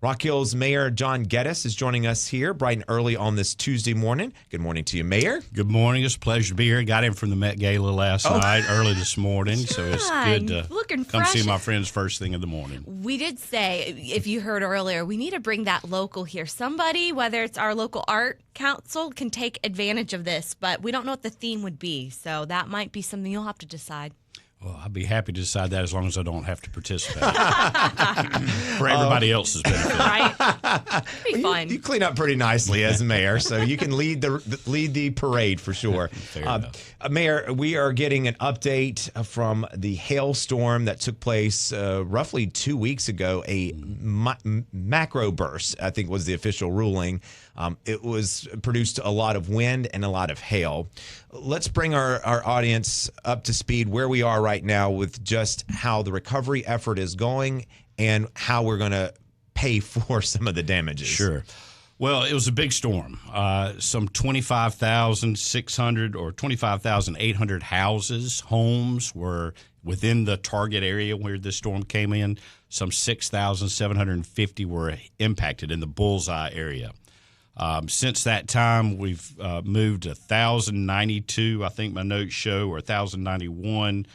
Rock Hill's Mayor John Gettys is joining us here bright and early on this Tuesday morning. Good morning to you, Mayor. Good morning. It's a pleasure to be here. Got in from the Met Gala last night, early this morning, so it's good to come see my friends first thing in the morning. We did say, if you heard earlier, we need to bring that local here. Somebody, whether it's our local art council, can take advantage of this, but we don't know what the theme would be, so that might be something you'll have to decide. Well, I'd be happy to decide that as long as I don't have to participate. For everybody else's benefit. Right? Be fun. You clean up pretty nicely as mayor, so you can lead the parade for sure. Mayor, we are getting an update from the hailstorm that took place roughly 2 weeks ago. A macro burst, I think, was the official ruling. It was produced a lot of wind and a lot of hail. Let's bring our audience up to speed where we are right now with just how the recovery effort is going and how we're going to pay for some of the damages. Sure. Well, it was a big storm. Some 25,600 or 25,800 houses, homes were within the target area where this storm came in. Some 6,750 were impacted in the bullseye area. Since that time, we've moved 1,092, I think my notes show, or 1,091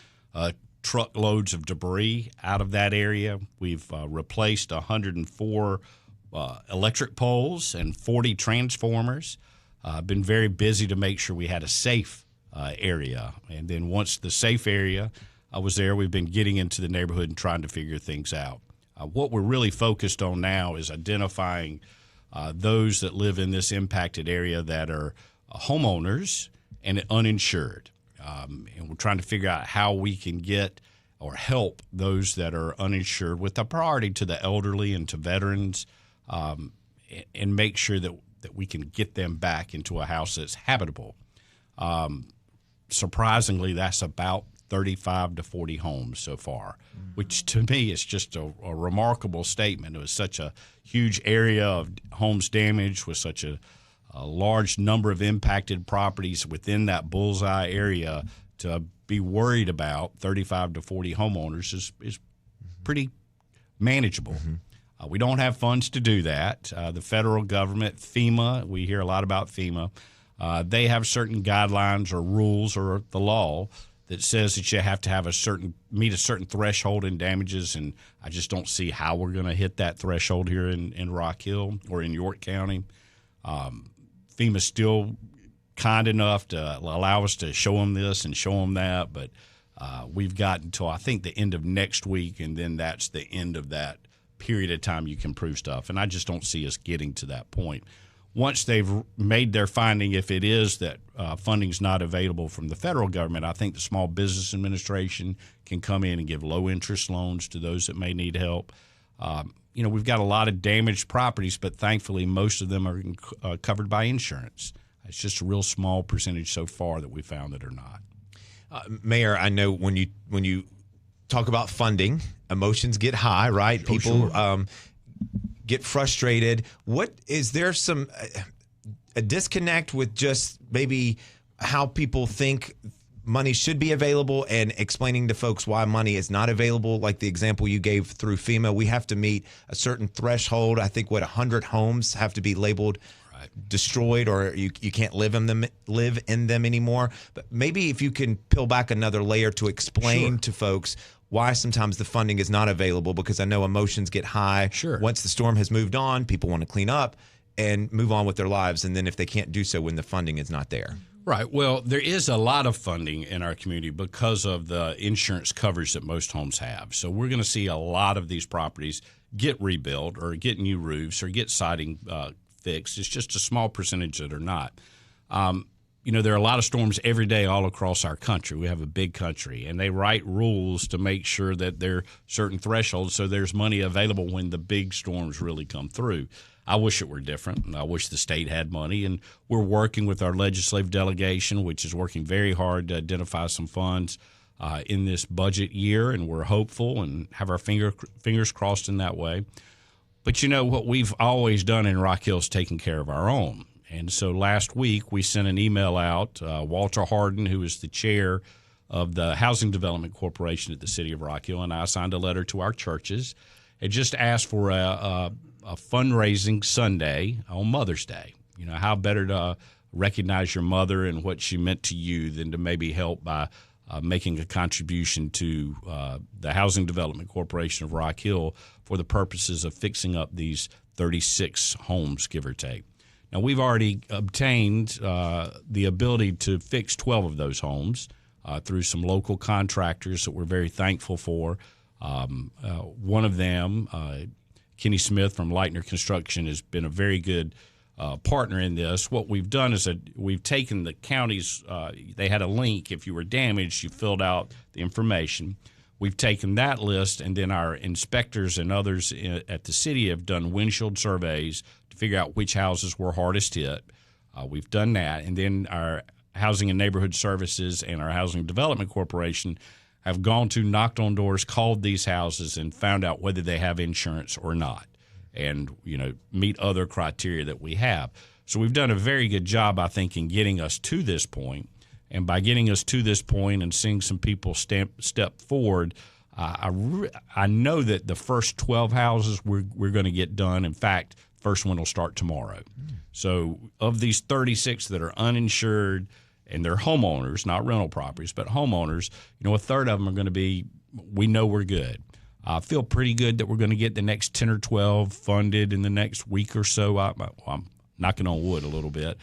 truckloads of debris out of that area. We've replaced 104 electric poles and 40 transformers. Been very busy to make sure we had a safe area. And then once the safe area was there, we've been getting into the neighborhood and trying to figure things out. What we're really focused on now is identifying those that live in this impacted area that are homeowners and uninsured. And we're trying to figure out how we can get or help those that are uninsured with a priority to the elderly and to veterans, and make sure that we can get them back into a house that's habitable. Surprisingly, that's about 35 to 40 homes so far, which to me is just a remarkable statement. It was such a huge area of homes damaged with such a large number of impacted properties within that bullseye area. To be worried about 35 to 40 homeowners is pretty manageable. We don't have funds to do that. The federal government, FEMA, we hear a lot about FEMA. They have certain guidelines or rules or the law that says that you have to meet a certain threshold in damages, and I just don't see how we're going to hit that threshold here in Rock Hill or in York County. FEMA's still kind enough to allow us to show them this and show them that, but we've got until I think the end of next week, and then that's the end of that period of time you can prove stuff, and I just don't see us getting to that point. Once they've made their finding, if it is that funding's not available from the federal government, I think the Small Business Administration can come in and give low-interest loans to those that may need help. We've got a lot of damaged properties, but thankfully most of them are covered by insurance. It's just a real small percentage so far that we found that are not. Mayor, I know when you talk about funding, emotions get high, right? Oh, People sure. Get frustrated. Is there a disconnect with just maybe how people think money should be available and explaining to folks why money is not available? Like the example you gave through FEMA, we have to meet a certain threshold. I think 100 homes have to be labeled destroyed, or you can't live in them anymore. But maybe if you can peel back another layer to explain to folks why sometimes the funding is not available, because I know emotions get high. Sure. Once the storm has moved on, people want to clean up and move on with their lives. And then if they can't do so when the funding is not there. Right. Well, there is a lot of funding in our community because of the insurance coverage that most homes have. So we're going to see a lot of these properties get rebuilt or get new roofs or get siding fixed. It's just a small percentage that are not. There are a lot of storms every day all across our country. We have a big country, and they write rules to make sure that there are certain thresholds so there's money available when the big storms really come through. I wish it were different, and I wish the state had money, and we're working with our legislative delegation, which is working very hard to identify some funds in this budget year, and we're hopeful and have our fingers crossed in that way. But what we've always done in Rock Hill is taking care of our own. And so last week we sent an email out. Walter Harden, who is the chair of the Housing Development Corporation at the City of Rock Hill, and I signed a letter to our churches and just asked for a a fundraising Sunday on Mother's Day. You know, how better to recognize your mother and what she meant to you than to maybe help by making a contribution to the Housing Development Corporation of Rock Hill for the purposes of fixing up these 36 homes, give or take. Now, we've already obtained the ability to fix 12 of those homes through some local contractors that we're very thankful for. One of them, Kenny Smith from Leitner Construction, has been a very good partner in this. What we've done is that we've taken the counties. They had a link. If you were damaged, you filled out the information. We've taken that list, and then our inspectors and others at the city have done windshield surveys to figure out which houses were hardest hit. We've done that, and then our Housing and Neighborhood Services and our Housing Development Corporation have gone to, knocked on doors, called these houses, and found out whether they have insurance or not, and, you know, meet other criteria that we have. So we've done a very good job, I think, in getting us to this point. And by getting us to this point and seeing some people step forward, I know that the first 12 houses we're going to get done. In fact, first one will start tomorrow. So of these 36 that are uninsured, and they're homeowners, not rental properties, but homeowners, you know, a third of them are going to be, we know we're good. I feel pretty good that we're going to get the next 10 or 12 funded in the next week or so. I'm knocking on wood a little bit.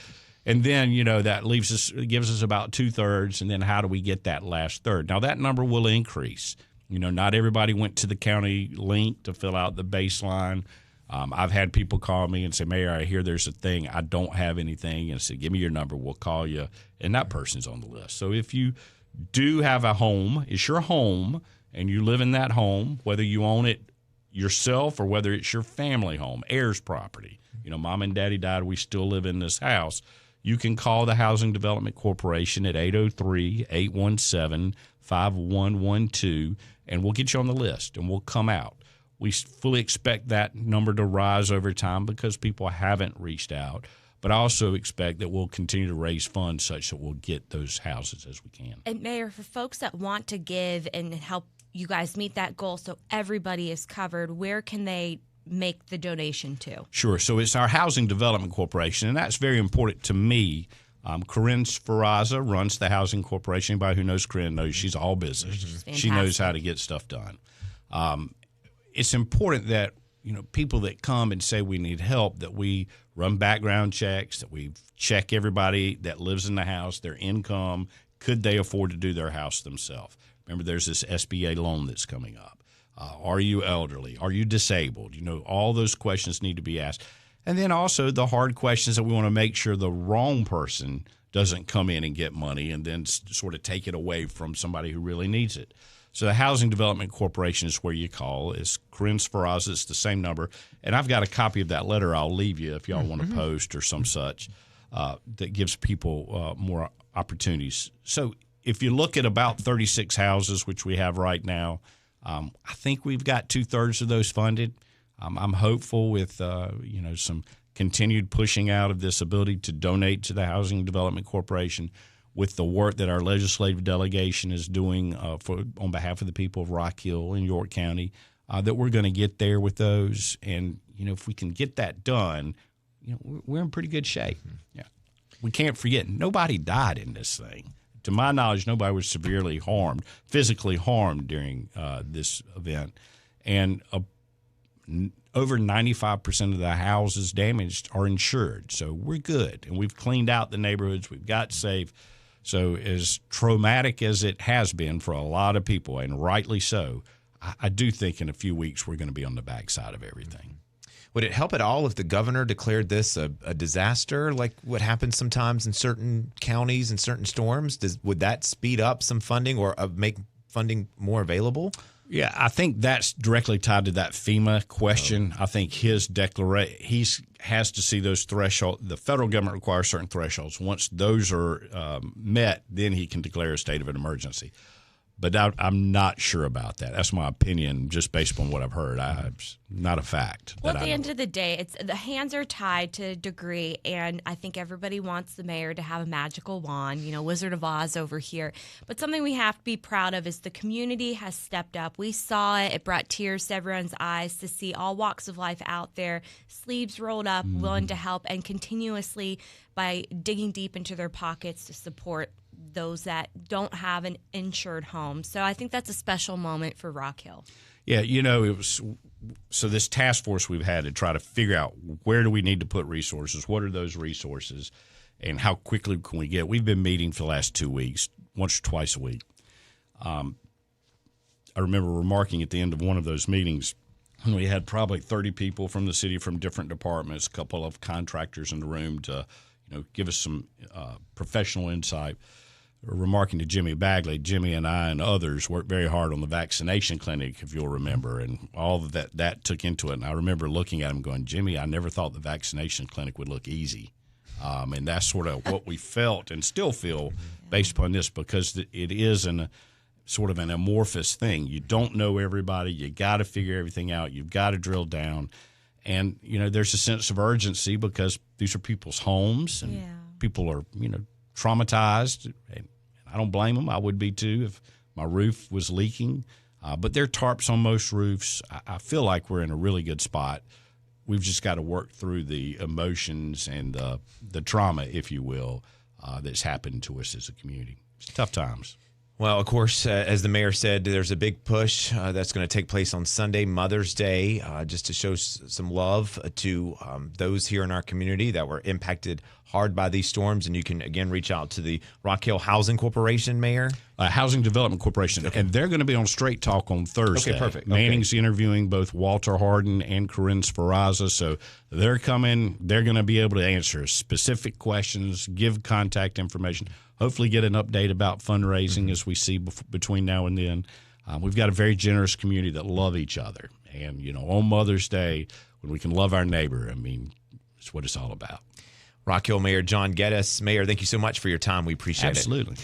And then, you know, that gives us about 2/3. And then how do we get that last third? Now, that number will increase. You know, not everybody went to the county link to fill out the baseline. I've had people call me and say, Mayor, I hear there's a thing. I don't have anything. And I said, give me your number. We'll call you. And that person's on the list. So if you do have a home, it's your home, and you live in that home, whether you own it yourself or whether it's your family home, heirs property. You know, mom and daddy died. We still live in this house. You can call the Housing Development Corporation at 803-817-5112, and we'll get you on the list, and we'll come out. We fully expect that number to rise over time because people haven't reached out. But I also expect that we'll continue to raise funds such that we'll get those houses as we can. And Mayor, for folks that want to give and help you guys meet that goal so everybody is covered, where can they make the donation to? Sure. So it's our Housing Development Corporation, and that's very important to me. Corinne Sferraza runs the Housing Corporation. Anybody who knows Corinne knows she's all business. She knows how to get stuff done. It's important that, you know, people that come and say we need help, that we run background checks, that we check everybody that lives in the house, their income, could they afford to do their house themselves? Remember, there's this SBA loan that's coming up. Are you elderly? Are you disabled? You know, all those questions need to be asked. And then also the hard questions that we want to make sure the wrong person doesn't come in and get money and then sort of take it away from somebody who really needs it. So the Housing Development Corporation is where you call. It's Corinne Sferraza. It's the same number. And I've got a copy of that letter I'll leave you if y'all want to post or some such that gives people more opportunities. So if you look at about 36 houses, which we have right now, I think we've got 2/3 of those funded. I'm hopeful with you know, some continued pushing out of this ability to donate to the Housing Development Corporation, with the work that our legislative delegation is doing on behalf of the people of Rock Hill and York County, that we're going to get there with those. And, you know, if we can get that done, you know, we're in pretty good shape. Yeah. We can't forget, nobody died in this thing. To my knowledge, nobody was severely harmed, physically harmed during this event. And over 95% of the houses damaged are insured. So we're good. And we've cleaned out the neighborhoods. We've got safe. So as traumatic as it has been for a lot of people, and rightly so, I do think in a few weeks we're going to be on the backside of everything. Would it help at all if the governor declared this a disaster, like what happens sometimes in certain counties and certain storms? Would that speed up some funding or make funding more available? Yeah, I think that's directly tied to that FEMA question. I think his declaration, he has to see those thresholds. The federal government requires certain thresholds. Once those are met, then he can declare a state of an emergency. But I'm not sure about that. That's my opinion, just based upon what I've heard. It's not a fact. Well, at the end of the day, it's the hands are tied to a degree, and I think everybody wants the mayor to have a magical wand, Wizard of Oz over here. But something we have to be proud of is the community has stepped up. We saw it. It brought tears to everyone's eyes to see all walks of life out there, sleeves rolled up, willing to help, and continuously by digging deep into their pockets to support those that don't have an insured home. So I think that's a special moment for Rock Hill. Yeah, it was so this task force we've had to try to figure out where do we need to put resources, what are those resources, and how quickly can we get. We've been meeting for the last 2 weeks, once or twice a week. I remember remarking at the end of one of those meetings when we had probably 30 people from the city from different departments, a couple of contractors in the room to give us some professional insight. Remarking to Jimmy Bagley, Jimmy and I and others worked very hard on the vaccination clinic, if you'll remember, and all of that took into it. And I remember looking at him going, Jimmy, I never thought the vaccination clinic would look easy. And that's sort of what we felt and still feel based upon this, because it is sort of an amorphous thing. You don't know everybody. You got to figure everything out. You've got to drill down. And, there's a sense of urgency because these are people's homes and people are, traumatized. And I don't blame them. I would be too if my roof was leaking. But there are tarps on most roofs. I feel like we're in a really good spot. We've just got to work through the emotions and the trauma, if you will, that's happened to us as a community. It's tough times. Well, of course, as the mayor said, there's a big push that's going to take place on Sunday, Mother's Day, just to show some love to those here in our community that were impacted hard by these storms. And you can, again, reach out to the Rock Hill Housing Corporation, Mayor. Housing Development Corporation. Okay. And they're going to be on Straight Talk on Thursday. Okay, perfect. Manning's interviewing both Walter Harden and Corinne Speraza. So they're coming. They're going to be able to answer specific questions, give contact information, hopefully get an update about fundraising as we see between now and then. We've got a very generous community that love each other. And, on Mother's Day, when we can love our neighbor, it's what it's all about. Rock Hill Mayor John Gettys. Mayor, thank you so much for your time. We appreciate it. Absolutely.